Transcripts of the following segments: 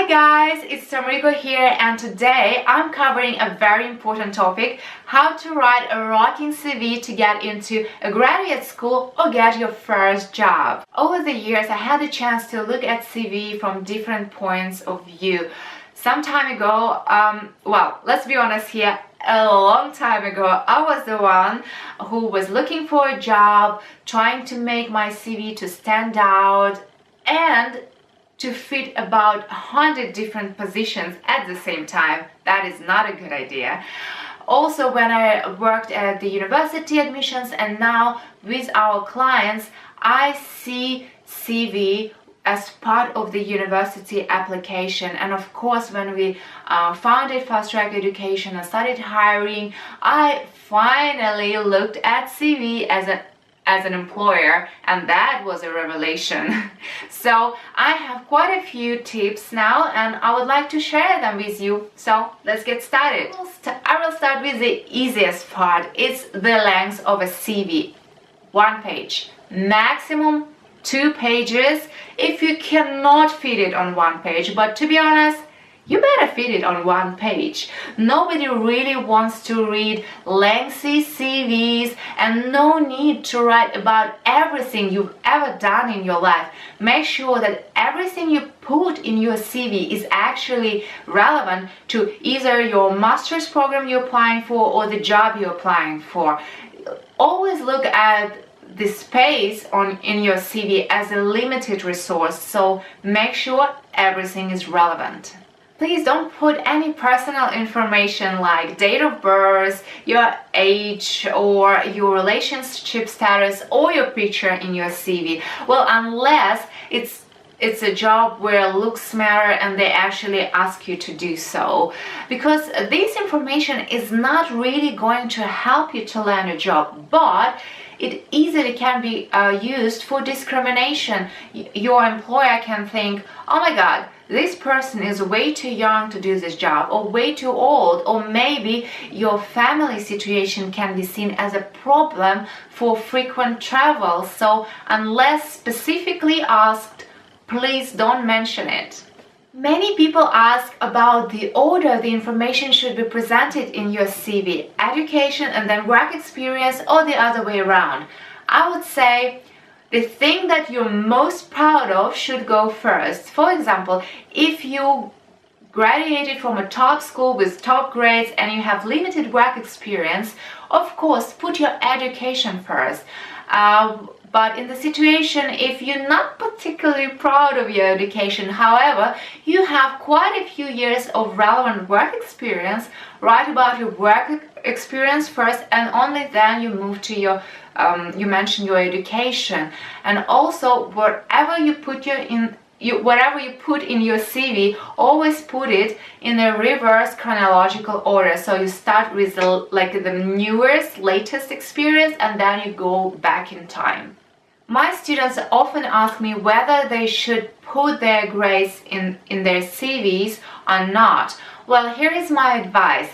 Hi guys, it's Tomriko here, and today I'm covering a very important topic: how to write a rocking CV to get into a graduate school or get your first job. Over the years, I had the chance to look at CV from different points of view. Some time ago, well, let's be honest here, a long time ago, I was the one who was looking for a job, trying to make my CV to stand out and to fit about 100 different positions at the same time. That is not a good idea. Also, when I worked at the university admissions and now with our clients, I see CV as part of the university application. And of course, when we founded Fast Track Education and started hiring, I finally looked at CV as an employer, and that was a revelation. So I have quite a few tips now, and I would like to share them with you. So let's get started. I will start with the easiest part. It's the length of a CV. 1 page, maximum 2 pages if you cannot fit it on 1 page. But to be honest, you better fit it on 1 page. Nobody really wants to read lengthy CVs, and no need to write about everything you've ever done in your life. Make sure that everything you put in your CV is actually relevant to either your master's program you're applying for or the job you're applying for. Always look at the space in your CV as a limited resource, so make sure everything is relevant. Please don't put any personal information like date of birth, your age, or your relationship status, or your picture in your CV. Well, unless it's a job where looks matter and they actually ask you to do so, because this information is not really going to help you to land a job, but it easily can be used for discrimination. Your employer can think, oh my god, this person is way too young to do this job, or way too old, or maybe your family situation can be seen as a problem for frequent travel. So unless specifically asked, please don't mention it. Many people ask about the order the information should be presented in your CV: education and then work experience, or the other way around. I would say the thing that you're most proud of should go first. For example, if you graduated from a top school with top grades and you have limited work experience, of course, put your education first. But in the situation, if you're not particularly proud of your education, however, you have quite a few years of relevant work experience, write about your work experience first, and only then you move to your, you mention your education. And also, whatever you put in your CV, always put it in a reverse chronological order. So you start with the newest, latest experience, and then you go back in time. My students often ask me whether they should put their grades in their CVs or not. Well, here is my advice.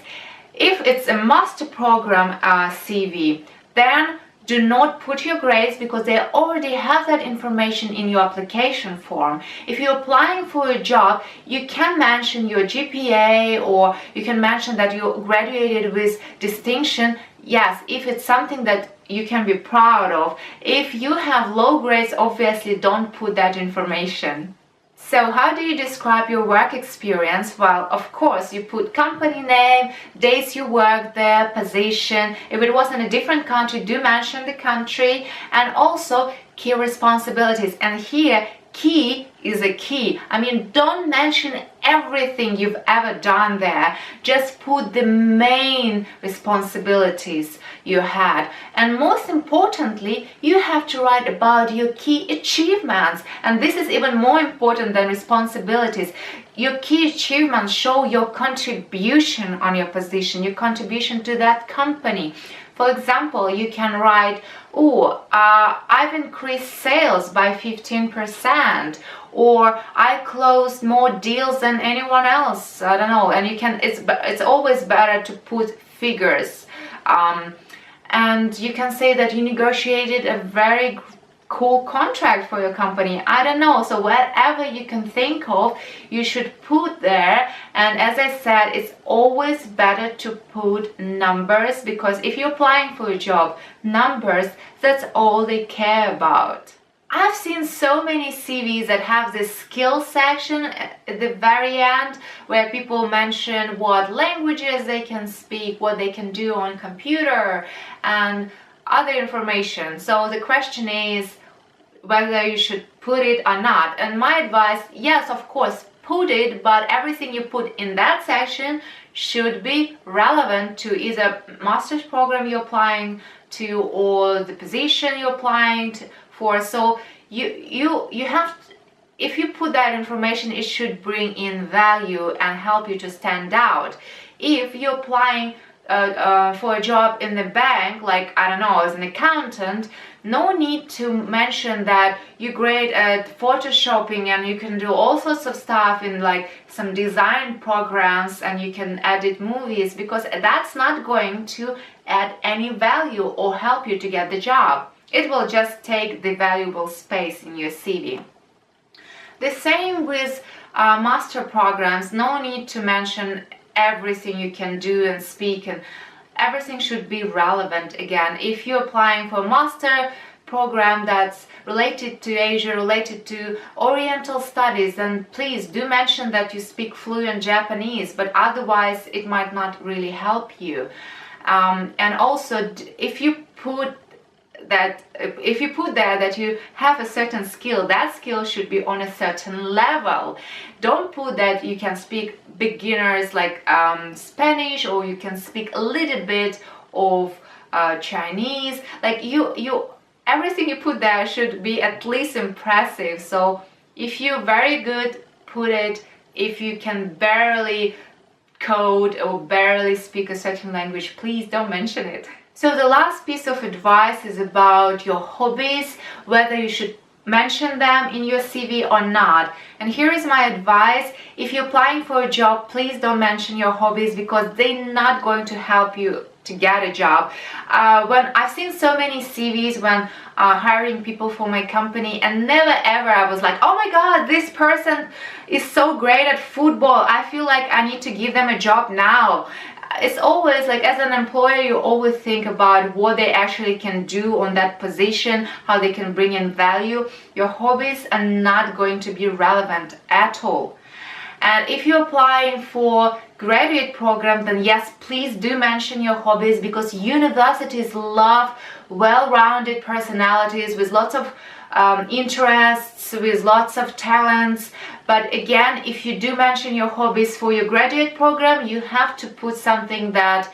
If it's a master program CV, then do not put your grades, because they already have that information in your application form. If you're applying for a job, you can mention your GPA, or you can mention that you graduated with distinction. Yes, if it's something that you can be proud of. If you have low grades, obviously don't put that information. So how do you describe your work experience? Well, of course, you put company name, days you worked there, position. If it was in a different country, do mention the country, and also key responsibilities. And here, key is a key. I mean, don't mention everything you've ever done there. Just put the main responsibilities you had. And most importantly, you have to write about your key achievements. And this is even more important than responsibilities. Your key achievements show your contribution on your position, your contribution to that company. For example, you can write, I've increased sales by 15%, or I closed more deals than anyone else. I don't know. And you can, it's always better to put figures. And you can say that you negotiated a very cool contract for your company. I don't know. So whatever you can think of, you should put there. And as I said, it's always better to put numbers, because if you're applying for a job, numbers, that's all they care about. I've seen so many CVs that have this skill section at the very end, where people mention what languages they can speak, what they can do on computer, and other information. So the question is whether you should put it or not. And my advice, yes, of course, put it, but everything you put in that section should be relevant to either master's program you're applying to or the position you're applying for. So you have to, if you put that information, it should bring in value and help you to stand out. If you're applying for a job in the bank, like, I don't know, as an accountant, no need to mention that you're great at photoshopping and you can do all sorts of stuff in like some design programs and you can edit movies, because that's not going to add any value or help you to get the job. It will just take the valuable space in your CV. The same with master programs. No need to mention everything you can do and speak, and everything should be relevant. Again, if you're applying for a master program that's related to Asia, related to Oriental studies, then please do mention that you speak fluent Japanese, but otherwise it might not really help you. And also, if you put there that you have a certain skill, that skill should be on a certain level. Don't put that you can speak beginners like Spanish, or you can speak a little bit of Chinese. Like everything you put there should be at least impressive. So if you're very good, put it. If you can barely code or barely speak a certain language, please don't mention it. So the last piece of advice is about your hobbies, whether you should mention them in your CV or not. And here is my advice: if you're applying for a job, please don't mention your hobbies, because they're not going to help you to get a job. When I've seen so many CVs when hiring people for my company, and never ever I was like, oh my god, this person is so great at football, I feel like I need to give them a job now. It's always like, as an employer, you always think about what they actually can do on that position, how they can bring in value. Your hobbies are not going to be relevant at all. And if you're applying for graduate program, then yes, please do mention your hobbies, because universities love well-rounded personalities with lots of interests, with lots of talents. But again, if you do mention your hobbies for your graduate program, you have to put something that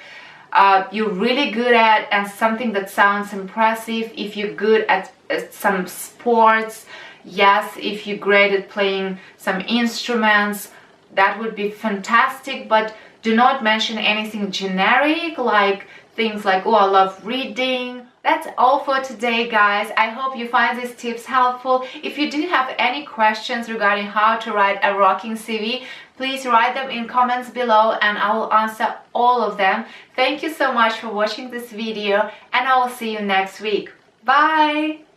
you're really good at and something that sounds impressive. If you're good at some sports, yes. If you're great at playing some instruments, that would be fantastic. But do not mention anything generic, like things like, oh, I love reading. That's all for today, guys. I hope you find these tips helpful. If you do have any questions regarding how to write a rocking CV, please write them in comments below and I will answer all of them. Thank you so much for watching this video, and I will see you next week. Bye!